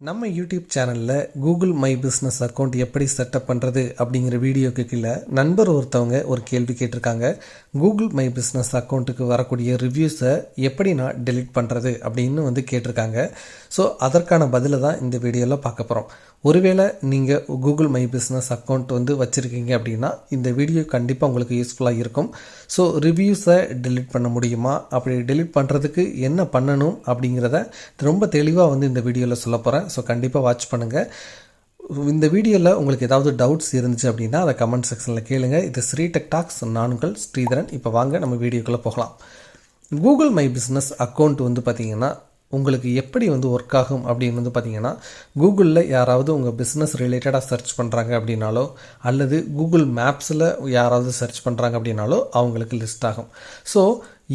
நம்ம யூடியூப் சேனலில் Google my business account எப்படி செட்டப் பண்ணுறது அப்படிங்கிற வீடியோக்கு கீழே நண்பர் ஒருத்தவங்க ஒரு கேள்வி கேட்டிருக்காங்க. கூகுள் மை பிஸ்னஸ் அக்கௌண்ட்டுக்கு வரக்கூடிய ரிவ்யூஸை எப்படி நான் டெலீட் பண்ணுறது அப்படின்னு கேட்டிருக்காங்க. ஸோ அதற்கான பதிலை தான் இந்த வீடியோவில் பார்க்க போகிறோம். ஒருவேளை நீங்கள் கூகுள் மை பிஸ்னஸ் அக்கௌண்ட் வச்சுருக்கீங்க அப்படின்னா இந்த வீடியோ கண்டிப்பாக உங்களுக்கு யூஸ்ஃபுல்லாக இருக்கும். ஸோ ரிவ்யூஸை டெலீட் பண்ண முடியுமா, அப்படி டெலீட் பண்ணுறதுக்கு என்ன பண்ணணும் அப்படிங்கிறத ரொம்ப தெளிவாக இந்த வீடியோவில் சொல்ல போகிறேன். ஸோ கண்டிப்பாக வாட்ச் பண்ணுங்கள். இந்த வீடியோவில் உங்களுக்கு ஏதாவது டவுட்ஸ் இருந்துச்சு அப்படின்னா அதை கமெண்ட் செக்ஷனில் கேளுங்க. இது ஸ்ரீ டெக் டாக்ஸ், நான் உங்கள் ஸ்ரீதரன். இப்போ வாங்க நம்ம வீடியோக்குள்ளே போகலாம். கூகுள் மை பிஸ்னஸ் அக்கௌண்ட் பார்த்திங்கன்னா உங்களுக்கு எப்படி ஒர்க் ஆகும் அப்படின்னு பார்த்தீங்கன்னா, கூகுளில் யாராவது உங்கள் பிஸ்னஸ் ரிலேட்டடாக சர்ச் பண்ணுறாங்க அப்படின்னாலோ அல்லது கூகுள் மேப்ஸில் யாராவது சர்ச் பண்ணுறாங்க அப்படின்னாலோ அவங்களுக்கு லிஸ்ட் ஆகும். ஸோ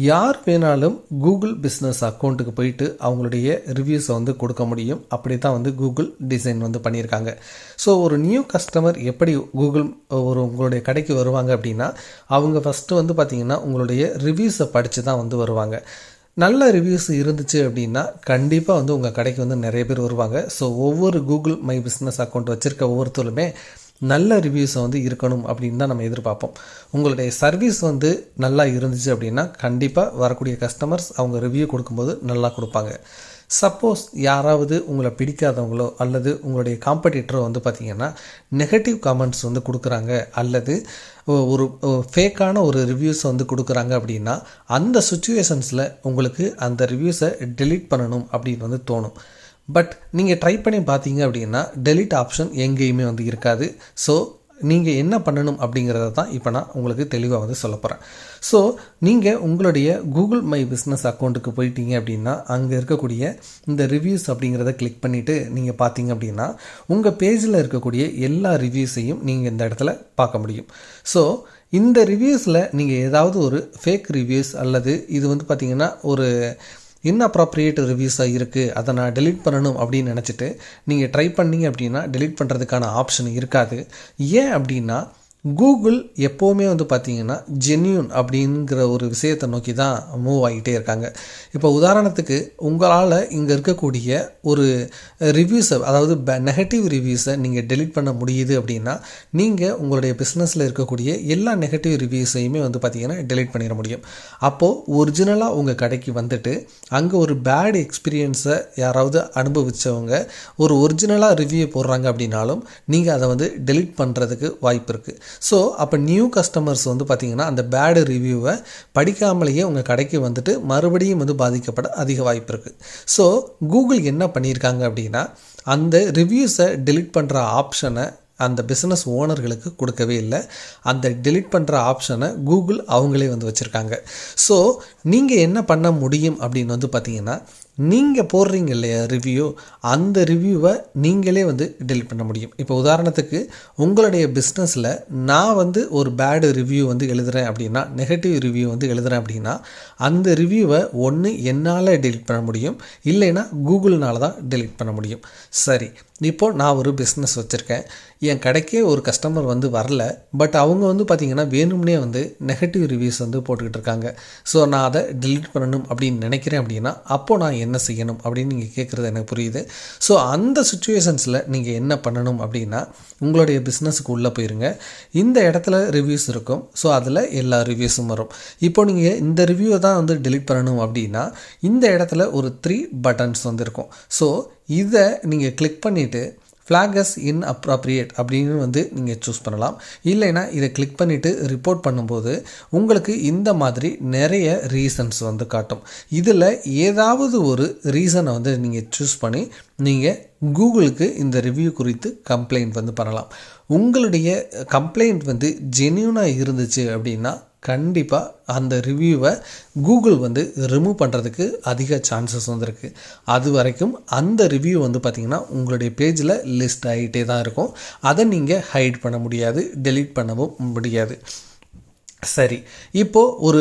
யார் வேணாலும் கூகுள் பிஸ்னஸ் அக்கௌண்ட்டுக்கு போயிட்டு அவங்களுடைய ரிவ்யூஸை கொடுக்க முடியும். அப்படி தான் கூகுள் டிசைன் பண்ணியிருக்காங்க. ஸோ ஒரு நியூ கஸ்டமர் எப்படி கூகுள் உங்களுடைய கடைக்கு வருவாங்க அப்படின்னா, அவங்க ஃபஸ்ட்டு பார்த்திங்கன்னா உங்களுடைய ரிவ்யூஸை படித்து தான் வருவாங்க. நல்ல ரிவ்யூஸ் இருந்துச்சு அப்படின்னா கண்டிப்பாக உங்கள் கடைக்கு நிறைய பேர் வருவாங்க. ஸோ ஒவ்வொரு கூகுள் மை பிஸ்னஸ் அக்கௌண்ட் வச்சுருக்க ஒவ்வொருத்தருமே நல்ல ரிவ்யூஸை இருக்கணும் அப்படின்னு தான் நம்ம எதிர்பார்ப்போம். உங்களுடைய சர்வீஸ் நல்லா இருந்துச்சு அப்படின்னா கண்டிப்பாக வரக்கூடிய கஸ்டமர்ஸ் அவங்க ரிவ்யூ கொடுக்கும்போது நல்லா கொடுப்பாங்க. சப்போஸ் யாராவது உங்களை பிடிக்காதவங்களோ அல்லது உங்களுடைய காம்படிட்டரோ பார்த்திங்கன்னா நெகட்டிவ் கமெண்ட்ஸ் கொடுக்குறாங்க அல்லது ஒரு ஃபேக்கான ஒரு ரிவ்யூஸ் கொடுக்குறாங்க அப்படின்னா அந்த சுச்சுவேஷன்ஸில் உங்களுக்கு அந்த ரிவ்யூஸை டெலீட் பண்ணணும் அப்படின்னு தோணும். பட் நீங்கள் ட்ரை பண்ணி பார்த்தீங்க அப்படின்னா டெலீட் ஆப்ஷன் எங்கேயுமே இருக்காது. ஸோ நீங்கள் என்ன பண்ணணும் அப்படிங்கிறத தான் இப்போ நான் உங்களுக்கு தெளிவாக சொல்ல போகிறேன். ஸோ நீங்கள் உங்களுடைய கூகுள் மை பிஸ்னஸ் அக்கௌண்ட்டுக்கு போயிட்டீங்க அப்படின்னா அங்கே இருக்கக்கூடிய இந்த ரிவ்யூஸ் அப்படிங்கிறத கிளிக் பண்ணிவிட்டு நீங்கள் பார்த்தீங்க அப்படின்னா உங்கள் பேஜில் இருக்கக்கூடிய எல்லா ரிவ்யூஸையும் நீங்கள் இந்த இடத்துல பார்க்க முடியும். ஸோ இந்த ரிவ்யூஸில் நீங்கள் ஏதாவது ஒரு ஃபேக் ரிவ்யூஸ் அல்லது இது பார்த்திங்கன்னா ஒரு இன்அப்ராப்ரியேட் ரிவ்யூஸாக இருக்குது, அதை நான் டெலீட் பண்ணணும் அப்படின்னு நினச்சிட்டு நீங்கள் ட்ரை பண்ணிங்க அப்படின்னா டெலீட் பண்ணுறதுக்கான ஆப்ஷன் இருக்காது. ஏன் அப்படின்னா கூகுள் எப்போவுமே பார்த்திங்கன்னா ஜென்யூன் அப்படிங்கிற ஒரு விஷயத்தை நோக்கி தான் மூவ் ஆகிட்டே இருக்காங்க. இப்போ உதாரணத்துக்கு உங்களால் இங்கே இருக்கக்கூடிய ஒரு ரிவ்யூஸை, அதாவது நெகட்டிவ் ரிவ்யூஸை நீங்கள் டெலீட் பண்ண முடியுது அப்படின்னா நீங்கள் உங்களுடைய பிஸ்னஸில் இருக்கக்கூடிய எல்லா நெகட்டிவ் ரிவ்யூஸையுமே பார்த்திங்கன்னா டெலீட் பண்ணிட முடியும். அப்போது ஒரிஜினலாக உங்கள் கடைக்கு வந்துட்டு அங்கே ஒரு பேட் எக்ஸ்பீரியன்ஸை யாராவது அனுபவித்தவங்க ஒரு ஒரிஜினலாக ரிவ்யூ போடுறாங்க அப்படின்னாலும் நீங்கள் அதை டெலீட் பண்ணுறதுக்கு வாய்ப்பு இருக்குது. ஸோ அப்போ நியூ கஸ்டமர்ஸ் பார்த்திங்கன்னா அந்த பேடு ரிவ்யூவை படிக்காமலேயே உங்கள் கடைக்கு மறுபடியும் பாதிக்கப்பட அதிக வாய்ப்பு இருக்குது. ஸோ கூகுள் என்ன பண்ணியிருக்காங்க அப்படின்னா அந்த ரிவ்யூஸை டெலீட் பண்ணுற ஆப்ஷனை அந்த பிஸ்னஸ் ஓனர்களுக்கு கொடுக்கவே இல்லை. அந்த டெலீட் பண்ணுற ஆப்ஷனை கூகுள் அவங்களே வச்சுருக்காங்க. ஸோ நீங்கள் என்ன பண்ண முடியும் அப்படின்னு பார்த்தீங்கன்னா, நீங்கள் போடுறீங்க இல்லையா ரிவ்யூ, அந்த ரிவ்யூவை நீங்களே டெலீட் பண்ண முடியும். இப்போ உதாரணத்துக்கு உங்களுடைய பிஸ்னஸில் நான் ஒரு பேடு ரிவ்யூ எழுதுகிறேன் அப்படின்னா, நெகட்டிவ் ரிவ்யூ எழுதுகிறேன் அப்படின்னா அந்த ரிவ்யூவை ஒன்று என்னால் டெலீட் பண்ண முடியும், இல்லைன்னா கூகுள்னால தான் டெலீட் பண்ண முடியும். சரி, இப்போது நான் ஒரு பிஸ்னஸ் வச்சுருக்கேன், என் கடைக்கே ஒரு கஸ்டமர் வரல, பட் அவங்க பார்த்திங்கன்னா வேணும்னே நெகட்டிவ் ரிவ்யூஸ் போட்டுக்கிட்டு இருக்காங்க. ஸோ நான் அதை டெலீட் பண்ணணும் அப்படின்னு நினைக்கிறேன் அப்படின்னா அப்போது நான் என்ன செய்யணும் அப்படின்னு நீங்கள் கேட்குறது எனக்கு புரியுது. ஸோ அந்த சுச்சுவேஷன்ஸில் நீங்கள் என்ன பண்ணணும் அப்படின்னா உங்களுடைய பிஸ்னஸுக்கு உள்ளே போயிருங்க. இந்த இடத்துல ரிவ்யூஸ் இருக்கும். ஸோ அதில் எல்லா ரிவ்யூஸும் வரும். இப்போ நீங்கள் இந்த ரிவ்யூவை தான் டெலீட் பண்ணணும் அப்படின்னா இந்த இடத்துல ஒரு 3 பட்டன்ஸ் இருக்கும். ஸோ இதை நீங்கள் கிளிக் பண்ணிவிட்டு ஃப்ளாக் அஸ் இன்அப்ராப்ரியேட் அப்படின்னு நீங்கள் சூஸ் பண்ணலாம். இல்லைன்னா இதை கிளிக் பண்ணிவிட்டு ரிப்போர்ட் பண்ணும்போது உங்களுக்கு இந்த மாதிரி நிறைய ரீசன்ஸ் காட்டும். இதில் ஏதாவது ஒரு ரீசனை நீங்கள் சூஸ் பண்ணி நீங்கள் கூகுளுக்கு இந்த ரிவ்யூ குறித்து கம்ப்ளைண்ட் பண்ணலாம். உங்களுடைய கம்ப்ளைண்ட் ஜென்யூனாக இருந்துச்சு அப்படின்னா கண்டிப்பாக அந்த ரிவ்யூவை கூகுள் ரிமூவ் பண்ணுறதுக்கு அதிக சான்சஸ் இருக்குது. அது வரைக்கும் அந்த ரிவ்யூ பார்த்திங்கன்னா உங்களுடைய பேஜில் லிஸ்ட் ஆகிட்டே தான் இருக்கும். அதை நீங்கள் ஹைட் பண்ண முடியாது, டெலீட் பண்ணவும் முடியாது. சரி, இப்போது ஒரு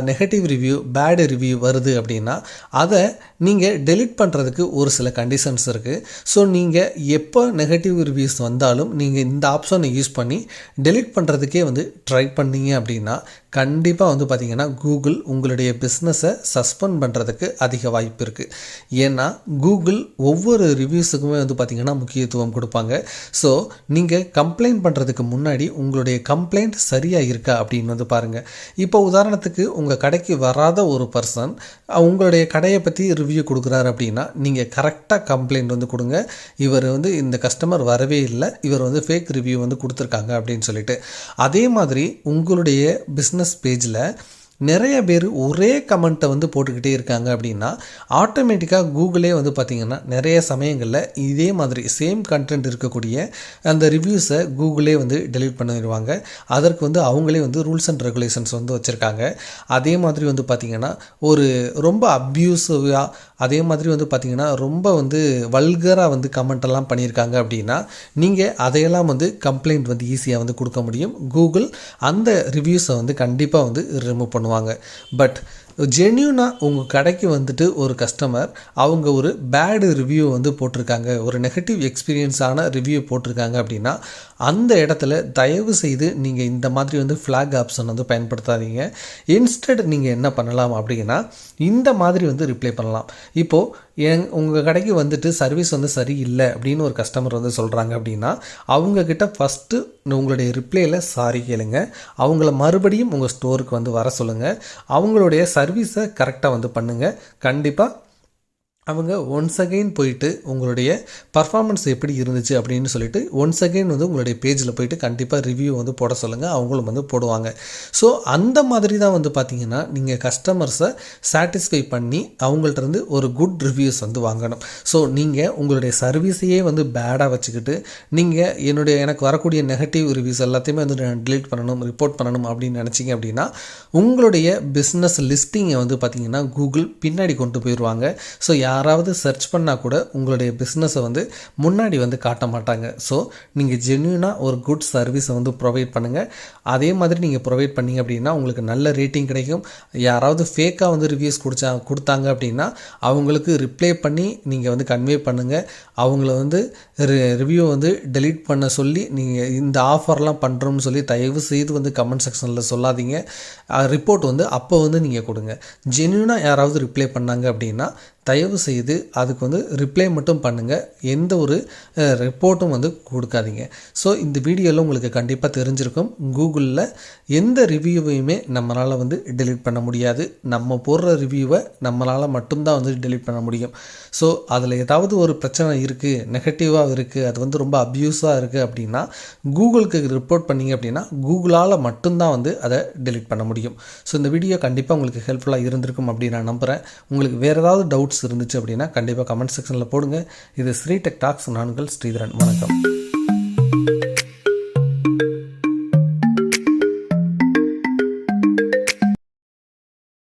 நெகட்டிவ் ரிவ்யூ, பேட் ரிவ்யூ வருது அப்படின்னா அதை நீங்கள் டெலீட் பண்ணுறதுக்கு ஒரு சில கண்டிஷன்ஸ் இருக்குது. ஸோ நீங்கள் எப்போ நெகட்டிவ் ரிவ்யூஸ் வந்தாலும் நீங்கள் இந்த ஆப்ஷனை யூஸ் பண்ணி டெலீட் பண்ணுறதுக்கே ட்ரை பண்ணீங்க அப்படின்னா கண்டிப்பாக பார்த்திங்கன்னா கூகுள் உங்களுடைய பிஸ்னஸை சஸ்பெண்ட் பண்ணுறதுக்கு அதிக வாய்ப்பு இருக்குது. ஏன்னா கூகுள் ஒவ்வொரு ரிவ்யூஸுக்குமே பார்த்திங்கன்னா முக்கியத்துவம் கொடுப்பாங்க. ஸோ நீங்கள் கம்ப்ளைண்ட் பண்ணுறதுக்கு முன்னாடி உங்களுடைய கம்ப்ளைண்ட் சரியாக இருக்கா அப்படின்னு பாருங்கள். இப்போ உதாரணத்துக்கு உங்கள் கடைக்கு வராத ஒரு பர்சன் உங்களுடைய கடையை பற்றி ரிவ்யூ கொடுக்குறாரு அப்படின்னா நீங்கள் கரெக்டாக கம்ப்ளைண்ட் கொடுங்க. இவர் இந்த கஸ்டமர் வரவே இல்லை, இவர் ஃபேக் ரிவ்யூ கொடுத்துருக்காங்க அப்படின்னு சொல்லிட்டு. அதே மாதிரி உங்களுடைய பிஸ்னஸ் பேஜில் நிறைய பேர் ஒரே கமெண்ட்டை போட்டுக்கிட்டே இருக்காங்க அப்படின்னா ஆட்டோமேட்டிக்காக கூகுளே பார்த்திங்கன்னா நிறைய சமயங்களில் இதே மாதிரி சேம் கண்டென்ட் இருக்கக்கூடிய அந்த ரிவ்யூஸை கூகுளே டெலீட் பண்ணிடுவாங்க. அதற்கு அவங்களே ரூல்ஸ் அண்ட் ரெகுலேஷன்ஸ் வச்சுருக்காங்க. அதே மாதிரி பார்த்திங்கன்னா ஒரு ரொம்ப அப்யூசிவாக, அதே மாதிரி பார்த்திங்கன்னா ரொம்ப வல்கராக கமெண்ட்டெல்லாம் பண்ணியிருக்காங்க அப்படின்னா நீங்கள் அதையெல்லாம் கம்ப்ளைண்ட் ஈஸியாக கொடுக்க முடியும். கூகுள் அந்த ரிவ்யூஸை கண்டிப்பாக ரிமூவ் பண்ணுவாங்க. பட் ஜென்யூனாக உங்கள் கடைக்கு ஒரு கஸ்டமர் அவங்க ஒரு பேடு ரிவ்யூ போட்டிருக்காங்க, ஒரு நெகட்டிவ் எக்ஸ்பீரியன்ஸான ரிவ்யூ போட்டிருக்காங்க அப்படின்னா அந்த இடத்துல தயவு செய்து நீங்கள் இந்த மாதிரி ஃப்ளாக் ஆப்ஷன் பயன்படுத்தாதீங்க. இன்ஸ்டெட் நீங்கள் என்ன பண்ணலாம் அப்படின்னா இந்த மாதிரி ரிப்ளை பண்ணலாம். இப்போது உங்கள் கடைக்கு சர்வீஸ் சரியில்லை அப்படின்னு ஒரு கஸ்டமர் சொல்கிறாங்க அப்படின்னா அவங்கக்கிட்ட ஃபஸ்ட்டு உங்களுடைய ரிப்ளையில் சாரி கேளுங்க. அவங்கள மறுபடியும் உங்கள் ஸ்டோருக்கு வர சொல்லுங்கள். அவங்களுடைய சர்வீஸை கரெக்டாக பண்ணுங்கள். கண்டிப்பாக அவங்க ஒன்ஸ் அகெயின் போயிட்டு உங்களுடைய பர்ஃபார்மன்ஸ் எப்படி இருந்துச்சு அப்படின்னு சொல்லிட்டு ஒன்ஸ் அகெயின் உங்களுடைய பேஜில் போயிட்டு கண்டிப்பாக ரிவ்யூ போட சொல்லுங்கள். அவங்களும் போடுவாங்க. ஸோ அந்த மாதிரி தான் பார்த்திங்கன்னா நீங்கள் கஸ்டமர்ஸை சாட்டிஸ்ஃபை பண்ணி அவங்கள்ட்ட ஒரு குட் ரிவ்யூஸ் வாங்கணும். ஸோ நீங்கள் உங்களுடைய சர்வீஸையே பேடாக வச்சுக்கிட்டு நீங்கள் எனக்கு வரக்கூடிய நெகட்டிவ் ரிவ்யூஸ் எல்லாத்தையுமே நான் டிலீட் பண்ணணும், ரிப்போர்ட் பண்ணணும் அப்படின்னு நினச்சிங்க அப்படின்னா உங்களுடைய பிஸ்னஸ் லிஸ்டிங்கை பார்த்திங்கன்னா கூகுள் பின்னாடி கொண்டு போயிடுவாங்க. ஸோ யாராவது சர்ச் பண்ணால் கூட உங்களுடைய பிஸ்னஸை முன்னாடி காட்ட மாட்டாங்க. ஸோ நீங்கள் ஜென்யூனாக ஒரு குட் சர்வீஸை ப்ரொவைட் பண்ணுங்கள். அதே மாதிரி நீங்கள் ப்ரொவைட் பண்ணிங்க அப்படின்னா உங்களுக்கு நல்ல ரேட்டிங் கிடைக்கும். யாராவது ஃபேக்காக ரிவ்யூஸ் கொடுத்தாங்க அப்படின்னா அவங்களுக்கு ரிப்ளை பண்ணி நீங்கள் கன்வே பண்ணுங்கள். அவங்கள ரிவ்யூ டெலீட் பண்ண சொல்லி நீங்கள் இந்த ஆஃபர்லாம் பண்ணுறோம்னு சொல்லி தயவு செய்து கமெண்ட் செக்ஷனில் சொல்லாதீங்க. ரிப்போர்ட் அப்போ நீங்கள் கொடுங்க. ஜென்யூனாக யாராவது ரிப்ளை பண்ணாங்க அப்படின்னா தயவு செய்து அதுக்கு ரிப்ளை மட்டும் பண்ணுங்கள். எந்த ஒரு ரிப்போர்ட்டும் கொடுக்காதீங்க. ஸோ இந்த வீடியோவில் உங்களுக்கு கண்டிப்பாக தெரிஞ்சிருக்கும் கூகுளில் எந்த ரிவ்யூவையுமே நம்மளால் டெலீட் பண்ண முடியாது. நம்ம போடுற ரிவ்யூவை நம்மளால் மட்டும்தான் டெலீட் பண்ண முடியும். ஸோ அதில் ஏதாவது ஒரு பிரச்சனை இருக்குது, நெகட்டிவாக இருக்குது, அது ரொம்ப அப்யூஸாக இருக்குது அப்படின்னா கூகுளுக்கு ரிப்போர்ட் பண்ணிங்க அப்படின்னா கூகுளால் மட்டும்தான் அதை டெலீட் பண்ண முடியும். ஸோ இந்த வீடியோ கண்டிப்பாக உங்களுக்கு ஹெல்ப்ஃபுல்லாக இருந்திருக்கும் அப்படின்னு நான் நம்புகிறேன். உங்களுக்கு வேறு ஏதாவது டவுட்ஸ் இருந்துச்சு அப்படின்னா கண்டிப்பாக கமெண்ட் செக்ஷனில் போடுங்க. இது ஸ்ரீ டெக் டாக்ஸ். நான் உங்கள் ஸ்ரீதரன். வணக்கம்.